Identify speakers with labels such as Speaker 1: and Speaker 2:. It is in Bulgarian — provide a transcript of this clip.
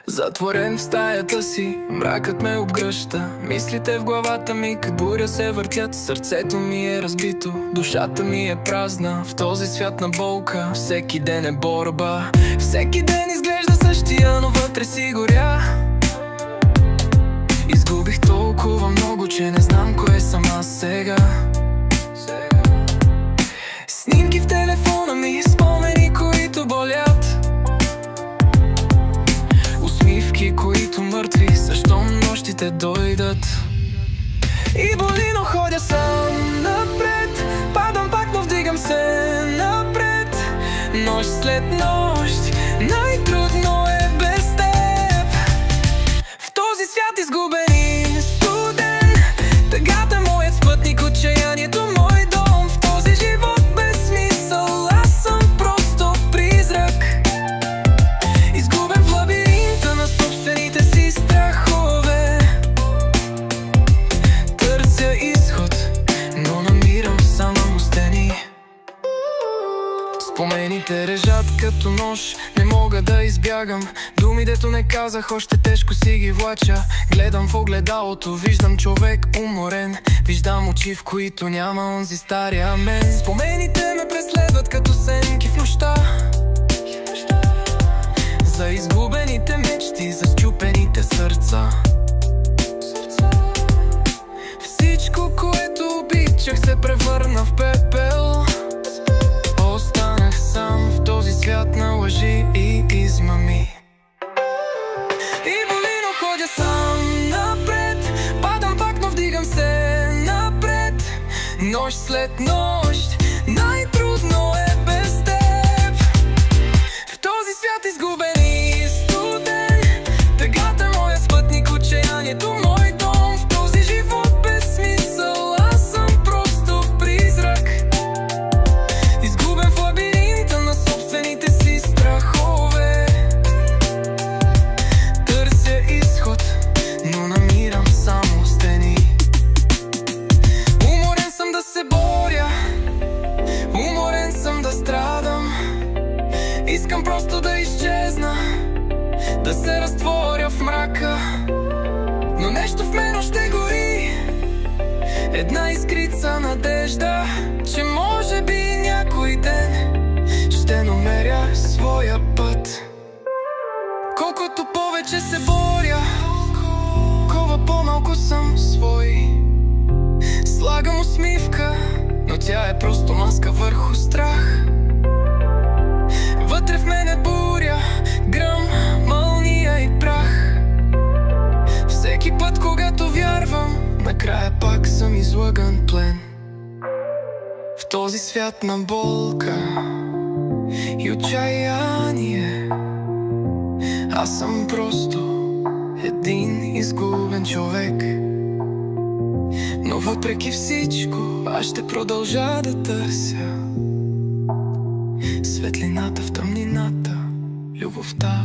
Speaker 1: Затворен в стаята си, мракът ме обгръща. Мислите в главата ми, как буря се въртят. Сърцето ми е разбито, душата ми е празна. В този свят на болка, всеки ден е борба. Всеки ден изглежда същия, но вътре си горя. Изгубих толкова много, че не знам кое съм аз сега. Снимки в телефона ми, спомени, които болят. Усмивки, които мъртви, защо нощите дойдат. И боли, но ходя сам напред. Падам пак, но вдигам се напред. Нощ след нощ, най-трудно е без теб. В този свят изгубен и студен, тъгата моят спътник, отчаянието мой дом. В този живот без смисъл, аз съм просто призрак. Изгубен в лабиринта на собствените си страхове. Търся изход, но намирам само стени. Спомените режат като нож, не мога да избягам. Думи, дето не казах, още тежко си ги влача. Гледам в огледалото, виждам човек уморен. Виждам очи, в които няма онзи стария мен. Спомените ме преследват като сенки в нощта. За изгубените мечти, за счупените сърца. Всичко, което обичах, се превърна в пепел. Останах сам в този свят на лъжи и измами. И боли, но ходя сам напред. Падам пак, но вдигам се напред. Нощ след нощ, най-трудно е без теб. В този свят изгубен и студен, тъгата моя спътник, отчаянието мой дом. В този живот без смисъл, аз съм просто призрак. Изгубен в лабиринта на собствените си страхове. Търся изход, но намирам само стени. Уморен съм да се боря, уморен съм да страдам. Искам просто да изчезна, да се разтворя в мрака. Но нещо в мен още гори, една искрица надежда, че може би някой ден ще намеря своя път. Колкото повече се боря, толкова по-малко съм свой. Слагам усмивка, но тя е просто маска върху страх. Вътре в мен е буря, гръм, мълния и прах. Всеки път, когато вярвам, накрая пак съм излъган плен. В този свят на болка и отчаяние, аз съм просто един изгубен човек. Но въпреки всичко, аз ще продължа да търся светлината в тъмнината, любовта